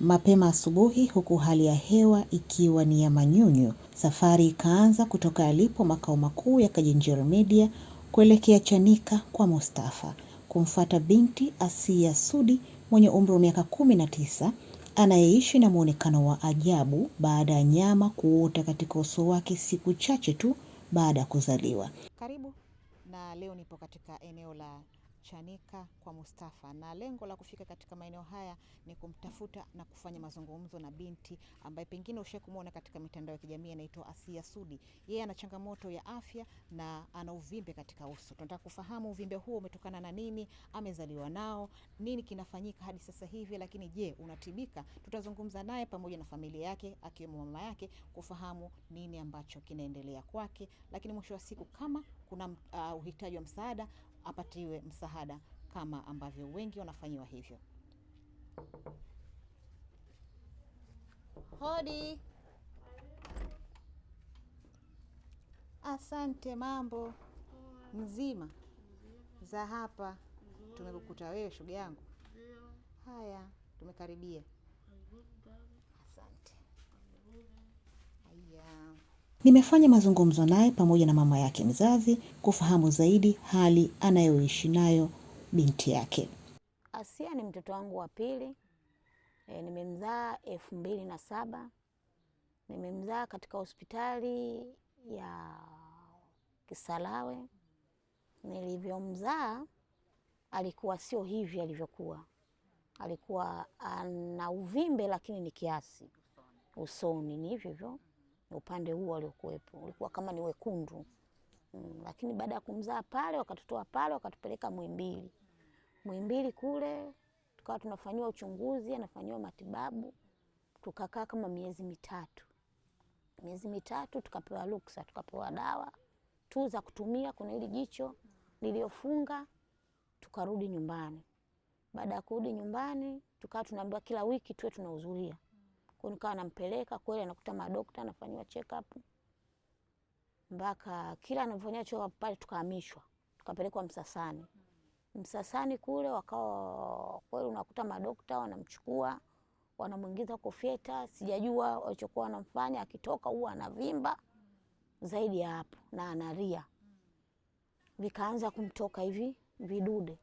Mapema asubuhi, huku hali ya hewa ikiwa ni ya manyunyu, safari ikaanza kutoka alipo makao makuu ya Kajinjero Media kuelekea Chanika kwa Mustafa, kumfuata binti Asia Sudi mwenye umri wa miaka 19, anayeishi na muonekano wa ajabu baada ya nyama kuota katika uso wake siku chache tu baada ya kuzaliwa. Karibu, na leo nipo katika eneo la Chanika kwa Mustafa, na lengo la kufika katika maeneo haya ni kumtafuta na kufanya mazungumzo na binti ambaye pengine ushakumwona katika mitandao ya kijamii, anaitwa Asia Sudi. Yeye ana changamoto ya afya na ana uvimbe katika uso. Tunataka kufahamu uvimbe huo umetokana na nini, amezaliwa nao, nini kinafanyika hadi sasa hivi, lakini je, unatibika? Tutazungumza naye pamoja na familia yake akiwemo mama yake kufahamu nini ambacho kinaendelea kwake, lakini mwisho wa siku kama kuna uhitaji wa msaada apatiwe msaada kama ambavyo wengi wanafanyiwa hivyo. Hodi. Asante, mambo mzima za hapa? Tumekukuta wewe shuga yangu. Haya, tumekaribia. Asante. Haya. Nimefanya mazungumzo naye pamoja na mama yake mzazi kufahamu zaidi hali anayoishi nayo binti yake. Asia ni mtoto wangu wa pili. Nimemzaa 2007. Nimemzaa katika hospitali ya Kisarawe. Nilivyomzaa alikuwa sio hivi alivyokuwa. Alikuwa ana uvimbe lakini ni kiasi. Usoni ni hivyo. Upande huo aliokuwepo ulikuwa kama ni wekundu. Lakini baada ya kumzaa pale wakatutoa pale wakatupeleka Muhimbili. Muhimbili kule tukawa tunafanyiwa uchunguzi, anafanyiwa matibabu. Tukakaa kama miezi mitatu. Miezi mitatu tukapewa ruksa, tukapewa dawa tu za kutumia kuna ile jicho niliofunga, tukarudi nyumbani. Baada ya kurudi nyumbani tukawa tunaambiwa kila wiki tuwe tunahudhuria. Kwa nikawa nampeleka kweli, anakuta madokta, anafanyiwa check up. Mpaka kila anafanyia check up pale tukahamishwa. Tukapelekwa Msasani. Msasani kule wakawa kweli unakuta madokta wanamchukua, wanamuingiza kwa fieta, sijajua walichokuwa wanamfanya, akitoka huwa anavimba zaidi ya hapo na analia. Vikaanza kumtoka hivi vidude.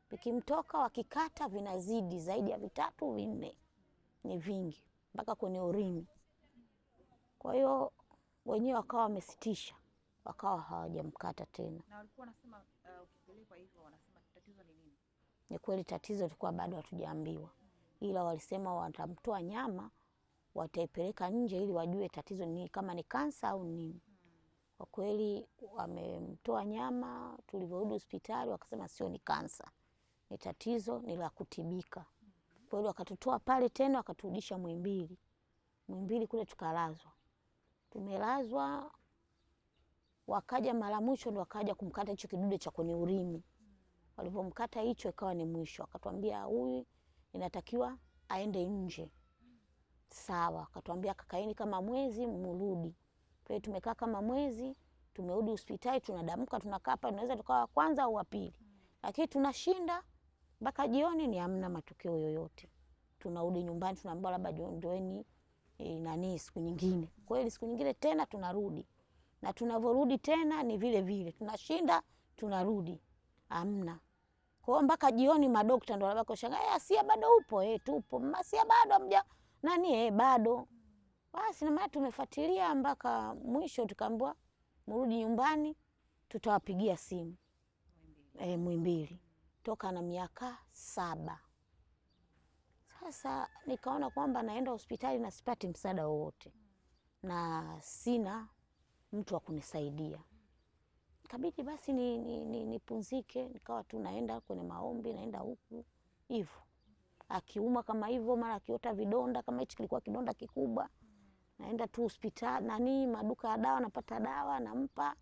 Vikimtoka wakikata vinazidi zaidi ya 3, 4. Ni vingi mpaka kwenye urimi. Kwa hiyo wenyewe wakawa wamesitisha, wakawa hawajamkata tena. Na walikuwa wanasema ukipelekwa hivyo wanasema tatizo ni nini? Ni kweli tatizo lilikuwa bado hatujaambiwa. Ila walisema watamtoa nyama, wataipeleka nje ili wajue tatizo ni kama ni kansa au nini. Kwa kweli wamemtoa nyama, tulivyorudi hospitali wakasema sio ni kansa. Ni tatizo ni la kutibika. Kwa hiyo wakatutoa pale tena wakaturudisha Muhimbili. Muhimbili kule tukalazwa. Tumelazwa, wakaja mara mwisho ndio wakaja kumkata hicho kidude cha kwenye urimi. Walipomkata hicho ikawa ni mwisho. Akatuambia huyu inatakiwa aende nje. Sawa, akatuambia kakaeni kama mwezi mrudi. Kwa hiyo tumekaa kama mwezi, tumerudi hospitali, tunadamuka, tunakaa hapa, tunaweza tukawa wa kwanza au wa pili. Lakini tunashinda mpaka jioni ni hamna matokeo yoyote. Tunarudi nyumbani tunaambiwa labda ndoeni siku nyingine. Kweli siku nyingine tena tunarudi. Na tunavyorudi tena ni vile vile. Tunashinda, tunarudi. Hamna. Kwa hiyo mpaka jioni madokta ndio wanabaki kushangaa, Asia bado upo? Tupo. Mama Asia bado mja bado. Basi na maana tumefuatilia mpaka mwisho tukaambiwa mrudi nyumbani tutawapigia simu. Muhimbili. Toka na miaka 7. Sasa nikaona kwamba naenda hospitali na sipati msaada wowote. Na sina mtu wa kunisaidia. Kabidi basi nipunzike, nikawa tu naenda kwenye maombi, naenda huku hivyo. Akiuma kama hivyo, mara akiota vidonda kama hichi kilikuwa kidonda kikubwa. Naenda tu hospitali, maduka ya dawa, napata dawa, nampa.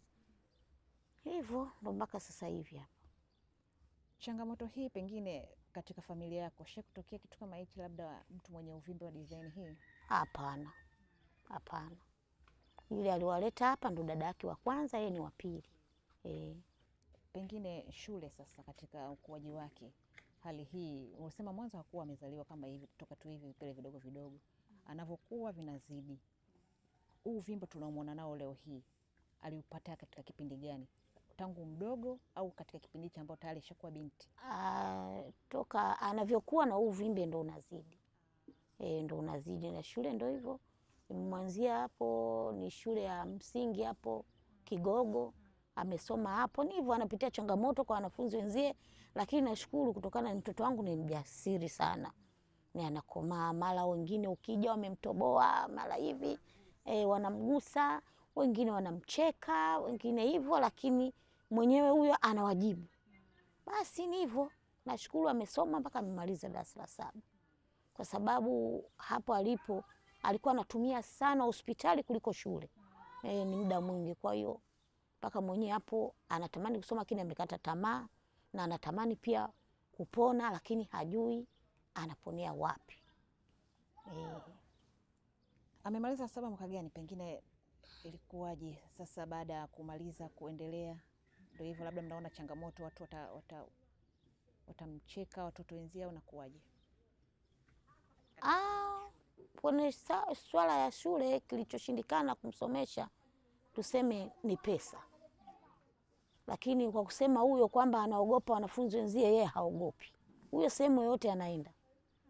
Hivyo ndo mpaka sasa hivi hapa. Changamoto hii pengine katika familia yako kutokea kitu kama hichi, labda mtu mwenye uvimbe wa design hii? Hapana. Hapana. Yule aliwaleta hapa ndo dada yake wa kwanza, yeye ni wa pili. Pengine shule sasa katika ukuaji wake hali hii, unasema mwanzo hakuwa amezaliwa kama hivi, kutoka tu hivi vipele vidogo vidogo, anavyokuwa vinazidi. Huu uvimbe tunaomwona nao leo hii aliupata katika kipindi gani? Tangu mdogo au katika kipindi hicho ambao tayari ishakuwa binti? Toka anavyokuwa na huu uvimbe ndo unazidi. Ndo unazidi, na shule ndo hivyo. Mwanzia hapo ni shule ya msingi hapo Kigogo, amesoma hapo. Ni hivyo anapitia changamoto kwa wanafunzi wenzie, lakini nashukuru kutokana na mtoto wangu ni mjasiri sana. Ni anakomaa, mara wengine ukija wamemtoboa, mara hivi wanamgusa, wengine wanamcheka, wengine hivyo, lakini mwenyewe huyo anawajibu. Basi ni hivyo. Nashukuru amesoma mpaka amemaliza darasa la 7. Kwa sababu hapo alipo alikuwa anatumia sana hospitali kuliko shule. Ni muda mwingi, kwa hiyo mpaka mwenyewe hapo anatamani kusoma lakini amekata tamaa, na anatamani pia kupona lakini hajui anaponea wapi. Amemaliza 7 mwaka gani? Pengine ilikuwaje sasa baada ya kumaliza kuendelea? Ndio hivyo, labda mnaona changamoto, watu watamcheka watoto wenzia au nakuwaje? Kwenye swala ya shule kilichoshindikana kumsomesha tuseme ni pesa, lakini kwa kusema huyo kwamba anaogopa wanafunzi wenzie, yeye haogopi. Huyo sehemu yoyote anaenda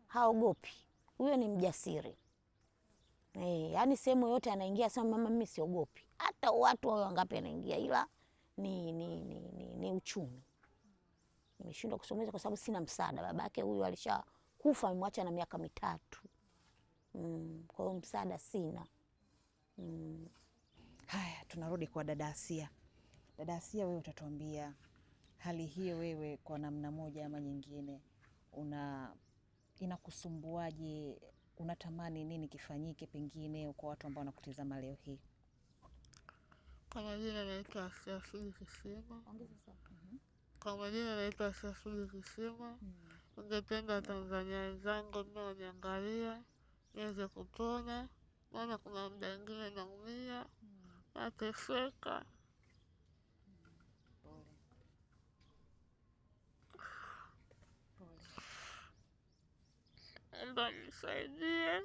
haogopi, huyo ni mjasiri. Yaani sehemu yoyote anaingia sema mama mimi siogopi. Hata watu wao wangapi anaingia, ila ni uchumi. Nimeshindwa kusomesha kwa sababu sina msaada. Babake huyo alishakufa, amemwacha na miaka 3. Kwa hiyo msaada sina. Haya, tunarudi kwa dada Asia. Dada Asia, wewe utatuambia hali hiyo, wewe kwa namna moja ama nyingine inakusumbuaje? Unatamani nini kifanyike pengine kwa watu ambao wanakutizama leo hii? Kwa majina naitwa Asia Sudi Kisima. Kwa majina naitwa Asia Sudi Kisima. Ningependa Watanzania wenzangu mnaoniangalia niweze kupona, maana kuna muda mwingine naumia, nateseka. Naomba nisaidie.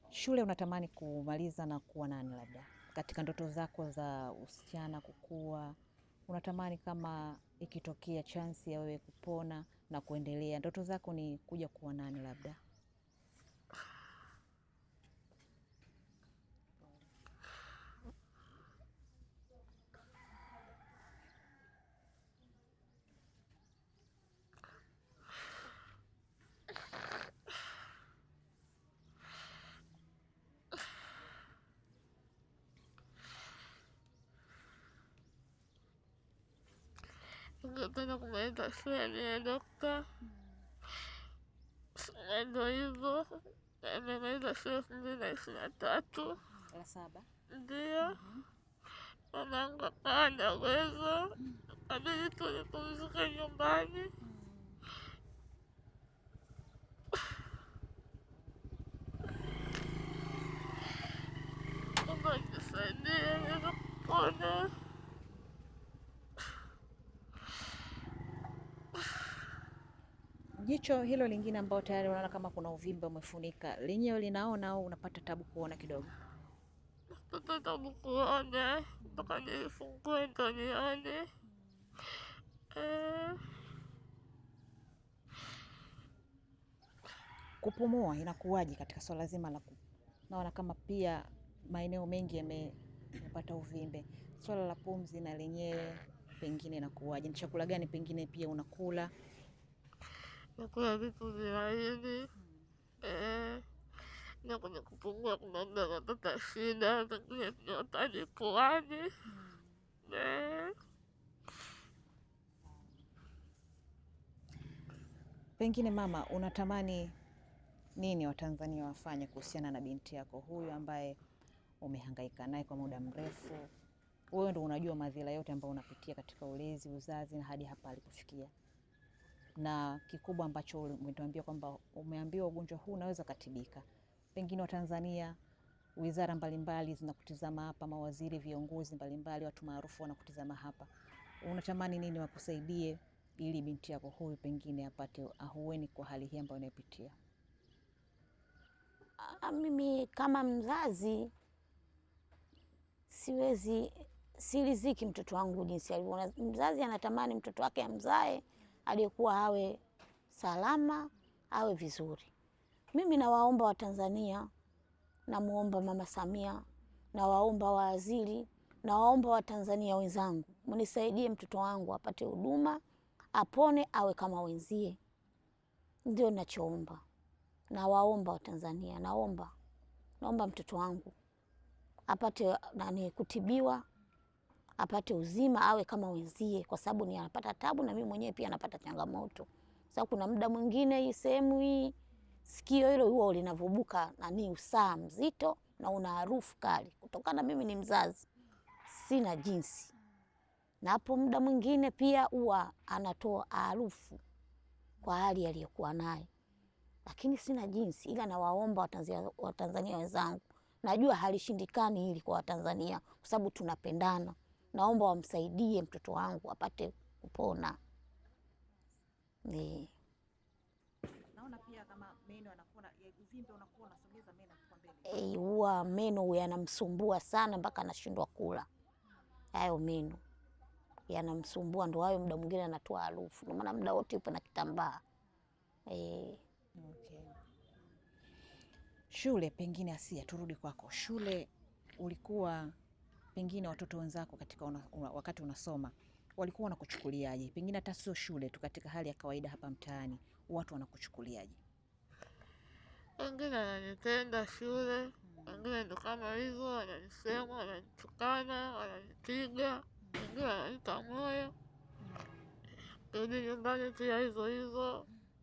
Shule unatamani kumaliza na kuwa nani? Labda katika ndoto zako za usichana kukua, unatamani kama ikitokea chansi ya wewe kupona na kuendelea, ndoto zako ni kuja kuwa nani? Labda Ningependa kumaliza shule niwe dokta. Ndio hivyo, nimemaliza shule 2023. la 7. Ndio. Mamangu akawa hana uwezo, kabidi tulipumzika nyumbani. Naomba nisaidie niweze kupona. Jicho hilo lingine ambao tayari unaona kama kuna uvimbe umefunika, lenyewe linaona au unapata tabu kuona kidogo? Napata tabu kuona, mpaka nifungue ndo nione. Kupumua inakuwaje katika swala zima la naona kama pia maeneo mengi yamepata uvimbe, swala la pumzi na lenyewe pengine inakuwaje? Ni chakula gani pengine pia unakula? Nakula vitu vilaini. Na kwenye kupumua kuna muda napata shida, zingine nyota hadi puani. Pengine mama, unatamani nini Watanzania wafanye kuhusiana na binti yako huyu ambaye umehangaika naye kwa muda mrefu? Wewe ndo unajua madhila yote ambayo unapitia katika ulezi, uzazi na hadi hapa alipofikia, na kikubwa ambacho umetuambia kwamba umeambiwa ugonjwa huu unaweza katibika. Pengine Watanzania wizara mbalimbali zinakutizama hapa, mawaziri, viongozi mbalimbali, watu maarufu wanakutizama hapa, unatamani nini wakusaidie ili binti yako huyu pengine apate ahueni kwa hali hii ambayo anayopitia? Mimi kama mzazi siridhiki mtoto wangu jinsi alivyo. Mzazi anatamani mtoto wake amzae aliyekuwa awe salama, awe vizuri. Mimi nawaomba Watanzania, namuomba Mama Samia, nawaomba waziri, nawaomba Watanzania wenzangu, mnisaidie mtoto wangu apate huduma, apone, awe kama wenzie. Ndio ninachoomba. Nawaomba Watanzania, naomba mtoto wangu apate kutibiwa, apate uzima, awe kama wenzie, kwa sababu ni anapata tabu na mimi mwenyewe pia napata changamoto. Sababu kuna muda mwingine hii sehemu hii sikio hilo huwa linavubuka usaa mzito na una harufu kali. Kutokana mimi ni mzazi, sina jinsi. Na hapo muda mwingine pia huwa anatoa harufu kwa hali aliyokuwa nayo. Lakini sina jinsi, ila nawaomba Watanzania wenzangu. Najua halishindikani hili kwa Watanzania kwa sababu tunapendana. Naomba wamsaidie mtoto wangu apate kupona. Naona pia kama meno anakuwa uvimbe unakuwa unasogeza meno kwa mbele. Huwa meno yanamsumbua sana mpaka anashindwa kula. Hayo meno yanamsumbua, ndio hayo muda mwingine anatoa harufu. Ndio maana muda wote yupo na kitambaa. Okay. Shule pengine, Asia, turudi kwako. Shule ulikuwa pengine watoto wenzako katika wakati unasoma walikuwa wanakuchukuliaje? Pengine hata sio shule tu, katika hali ya kawaida hapa mtaani watu wanakuchukuliaje? Wengine wananipenda shule, wengine ndo kama hizo, wananisema, wananitukana, wananipiga, wengine wananipa moyo. Kurudi nyumbani pia hizo.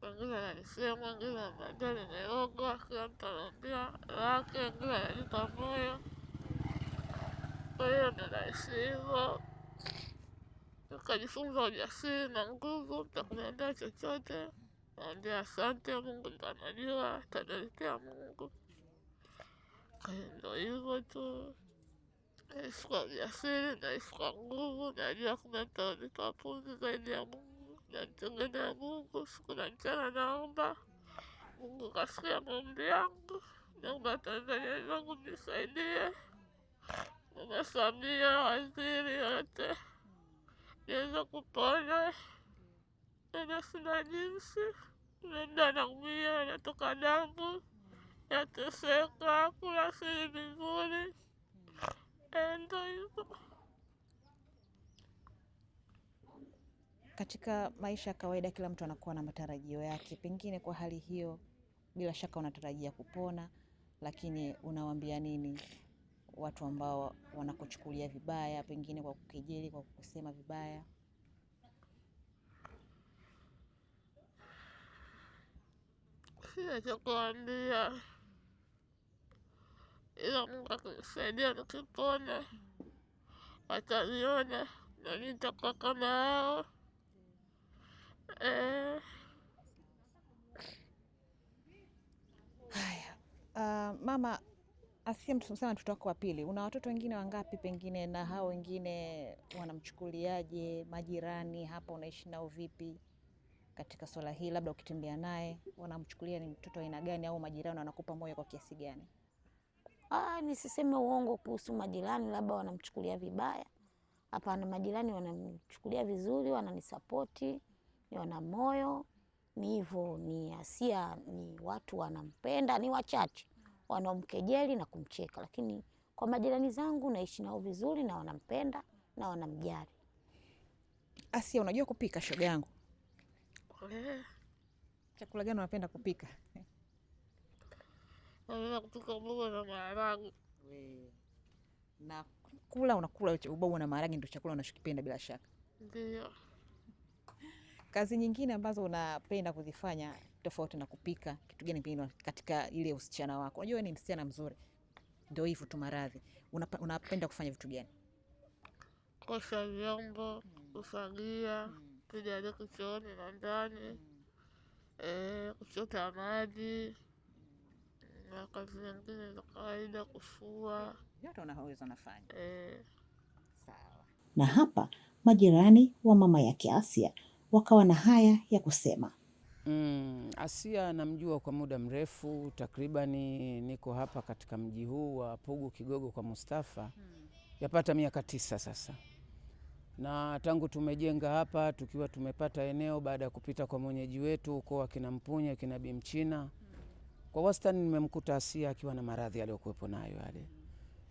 Wengine wananisema, wengine wananiambia nimerogwa, kila mtu anaambia lake, wengine wananipa moyo. Kwa hiyo ndo naishi hivyo. Nikajifunza ujasiri na nguvu, nitakuniambia chochote, naambia asante, Mungu ndo anajua, ataniletea Mungu. Kwa hiyo ndo hivyo tu. Naishi kwa ujasiri, naishi kwa nguvu, najua kuna mtanipa pumzi zaidi ya Mungu. Namtegemea Mungu, siku na mchana naomba. Mungu kasikia maombi yangu. Naomba Tanzania wenzangu mnisaidie. Mama Samia, waziri wote, niweze kupona. Tena sina jinsi. Muda naumia, natoka damu, nateseka, kula sili vizuri. Ndo hivyo. Katika maisha ya kawaida kila mtu anakuwa na matarajio yake. Pengine kwa hali hiyo bila shaka unatarajia kupona, lakini unawaambia nini watu ambao wanakuchukulia vibaya, pengine kwa kukejeli, kwa kusema vibaya? Sina cha kuambia, ila Mungu akinisaidia nikipona, wataniona na nitakuwa kama hao. Haya, Mama Asia, msema mtoto wako wa pili, una watoto wengine wangapi pengine, na hao wengine wanamchukuliaje? Majirani hapa unaishi nao vipi katika swala hili? Labda ukitembea naye wanamchukulia ni mtoto aina gani, au majirani wanakupa moyo kwa kiasi gani? Nisiseme uongo kuhusu majirani labda wanamchukulia vibaya. Hapana, majirani wanamchukulia vizuri, wananisapoti, ni wana moyo. Ni hivyo, ni Asia, ni watu wanampenda, ni wachache wanaomkejeli na kumcheka, lakini kwa majirani zangu naishi nao vizuri na wanampenda na wanamjali. Asia, unajua kupika shoga yangu? Chakula gani unapenda kupika? Napenda kupika ububu na maharage. Na unakula ububu na maharage ndio chakula unachokipenda bila shaka? Ndio. Kazi nyingine ambazo unapenda kuzifanya tofauti na kupika, kitu gani pengine katika ile usichana wako? Unajua ni msichana mzuri, ndio hivyo tu maradhi. Unapenda kufanya vitu gani? Kuosha vyombo, kufagia, kuja deki chooni na ndani, kuchota maji, na kazi zingine za kawaida, kufua. Yote unaweza nafanya. Sawa. Na hapa majirani wa mama yake Asia wakawa na haya ya kusema. Asia namjua kwa muda mrefu, takribani niko hapa katika mji huu wa Pugu Kigogo kwa Mustafa yapata miaka 9 sasa. Na tangu tumejenga hapa tukiwa tumepata eneo baada ya kupita kwa mwenyeji wetu uko akina Mpunye akina Bimchina. Kwa wastani nimemkuta Asia akiwa na maradhi aliyokuwepo nayo yale.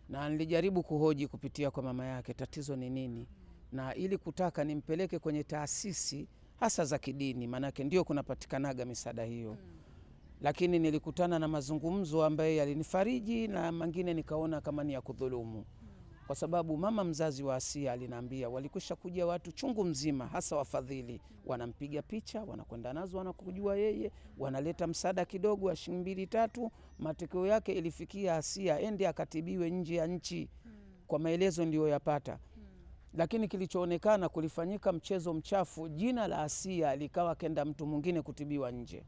Na nilijaribu kuhoji kupitia kwa mama yake tatizo ni nini, na ili kutaka nimpeleke kwenye taasisi hasa za kidini, manake ndio kunapatikanaga misaada hiyo. Lakini nilikutana na mazungumzo ambaye yalinifariji na mengine nikaona kama ni ya kudhulumu. Kwa sababu mama mzazi wa Asia aliniambia walikwisha kuja watu chungu mzima, hasa wafadhili, wanampiga picha, wanakwenda nazo, wanakujua yeye, wanaleta msaada kidogo wa shilingi 2-3. Matokeo yake ilifikia Asia ende akatibiwe nje ya nchi, kwa maelezo ndio yapata. Lakini kilichoonekana kulifanyika mchezo mchafu, jina la Asia likawa kenda mtu mwingine kutibiwa nje.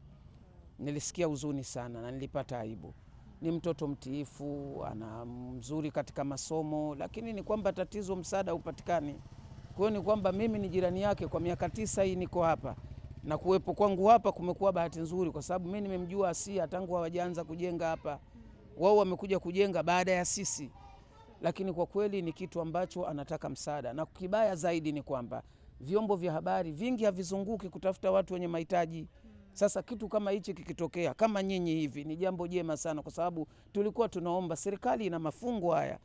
Nilisikia huzuni sana na nilipata aibu. Ni mtoto mtiifu, ana mzuri katika masomo, lakini ni kwamba tatizo msaada upatikani. Kwa hiyo ni kwamba mimi ni jirani yake kwa miaka 9 hii niko hapa. Na kuwepo kwangu hapa kumekuwa bahati nzuri kwa sababu mimi nimemjua Asia tangu hawajaanza kujenga hapa. Wao wamekuja kujenga baada ya sisi. Lakini kwa kweli ni kitu ambacho anataka msaada. Na kibaya zaidi ni kwamba vyombo vya habari vingi havizunguki kutafuta watu wenye mahitaji. Sasa kitu kama hichi kikitokea kama nyinyi hivi ni jambo jema sana, kwa sababu tulikuwa tunaomba serikali ina mafungu haya.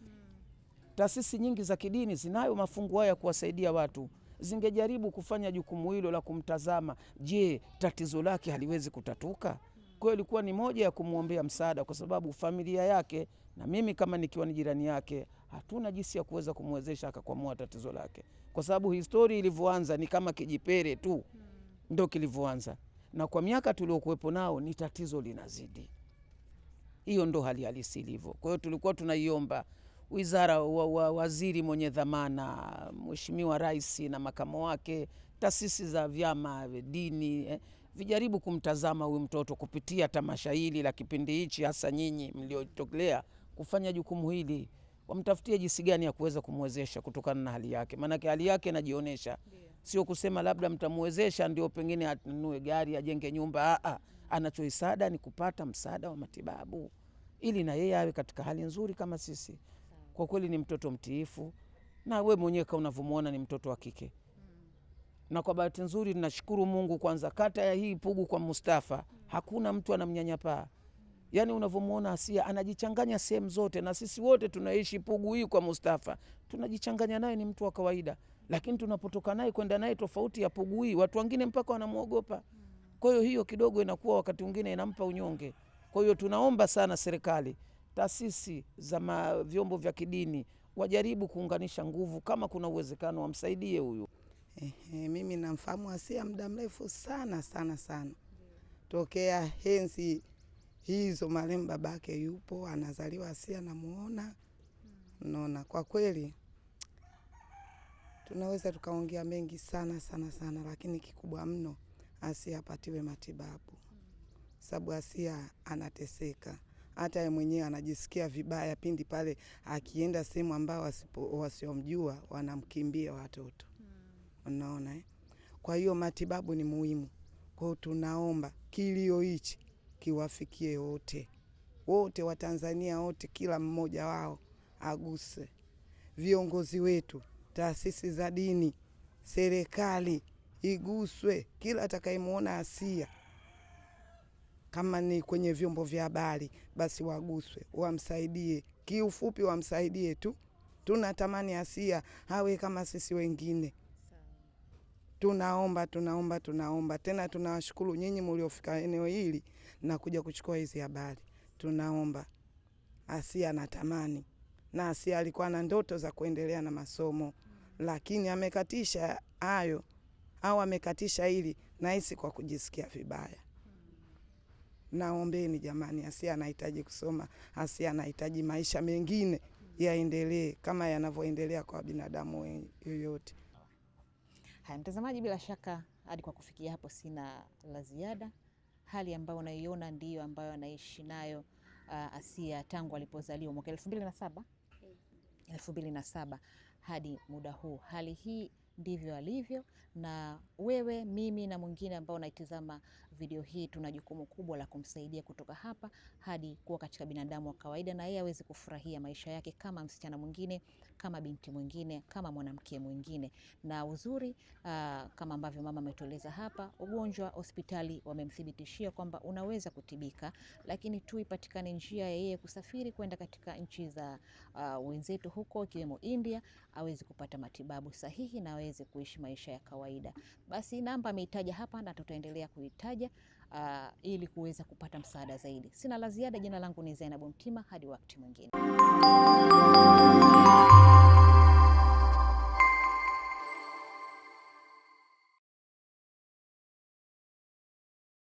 Taasisi nyingi za kidini zinayo mafungu haya kuwasaidia watu. Zingejaribu kufanya jukumu hilo la kumtazama, je, tatizo lake haliwezi kutatuka? Kwa hiyo ilikuwa ni moja ya kumuombea msaada, kwa sababu familia yake na mimi kama nikiwa ni jirani yake hatuna jinsi ya kuweza kumwezesha akakwamua tatizo lake. Kwa sababu historia ilivyoanza ni kama kijipere tu ndio kilivyoanza. Na kwa miaka tuliokuwepo nao ni tatizo linazidi. Hiyo ndo hali halisi ilivyo. Kwa hiyo tulikuwa tunaiomba wizara waziri mwenye dhamana, Mheshimiwa Rais na makamo wake, taasisi za vyama dini, vijaribu kumtazama huyu mtoto kupitia tamasha hili la kipindi hichi, hasa nyinyi mliotokelea kufanya jukumu hili. Wamtafutie jinsi gani ya kuweza kumwezesha kutokana na hali yake. Maana hali yake inajionyesha. Sio kusema labda mtamwezesha ndio pengine anunue gari, ajenge nyumba. Anachoisada ni kupata msaada wa matibabu ili na yeye awe katika hali nzuri kama sisi. Kwa kweli ni mtoto mtiifu, na we mwenyewe kama unavyomuona ni mtoto wa kike. Na kwa bahati nzuri ninashukuru Mungu, kwanza kata ya hii Pugu kwa Mustafa hakuna mtu anamnyanyapaa. Yaani unavyomuona Asia anajichanganya sehemu zote, na sisi wote tunaishi Pugu hii kwa Mustafa tunajichanganya naye, ni mtu wa kawaida. Lakini tunapotoka naye kwenda naye tofauti ya Pugu hii, watu wengine mpaka wanamuogopa. Kwa hiyo kidogo inakuwa wakati mwingine inampa unyonge. Kwa hiyo tunaomba sana serikali, taasisi za vyombo vya kidini wajaribu kuunganisha nguvu, kama kuna uwezekano wamsaidie huyu. Mimi namfahamu Asia muda mrefu sana sana sana. Tokea enzi hizo marehemu babake yupo, anazaliwa Asia namuona. Unaona, kwa kweli tunaweza tukaongea mengi sana sana sana, lakini kikubwa mno Asia apatiwe matibabu. Sababu Asia anateseka. Hata yeye mwenyewe anajisikia vibaya pindi pale akienda sehemu ambao wasiomjua wanamkimbia watoto. Unaona Kwa hiyo matibabu ni muhimu. Kwa hiyo tunaomba kilio hichi kiwafikie wote. Wote wa Tanzania wote, kila mmoja wao aguse. Viongozi wetu, taasisi za dini, serikali iguswe, kila atakayemuona Asia, kama ni kwenye vyombo vya habari basi waguswe, wamsaidie. Kiufupi wamsaidie tu. Tunatamani Asia awe kama sisi wengine. Tunaomba. Tena tunawashukuru nyinyi mliofika eneo hili na kuja kuchukua hizi habari. Tunaomba. Asia anatamani. Na Asia alikuwa na ndoto za kuendelea na masomo. Lakini amekatisha hayo. Au amekatisha hili na hisi kwa kujisikia vibaya. Naombeni jamani, Asia anahitaji kusoma. Asia anahitaji maisha mengine yaendelee kama yanavyoendelea kwa binadamu yoyote. Haya mtazamaji, bila shaka hadi kwa kufikia hapo sina la ziada. Hali ambayo unaiona ndiyo ambayo anaishi nayo Asia tangu alipozaliwa mwaka 2007 hadi muda huu. Hali hii ndivyo alivyo, na wewe, mimi na mwingine ambao naitazama video hii tuna jukumu kubwa la kumsaidia kutoka hapa hadi kuwa katika binadamu wa kawaida, na yeye aweze kufurahia maisha yake kama msichana mwingine, kama binti mwingine, kama mwanamke mwingine. Na uzuri kama ambavyo mama ametueleza hapa, ugonjwa hospitali wamemthibitishia kwamba unaweza kutibika, lakini tu ipatikane njia ya yeye kusafiri kwenda katika nchi za wenzetu huko ikiwemo India, aweze kupata matibabu sahihi na aweze kuishi maisha ya kawaida. Basi namba ameitaja hapa na tutaendelea kuitaja ili kuweza kupata msaada zaidi. Sina la ziada. Jina langu ni Zainabu Mtima, hadi wakati mwingine.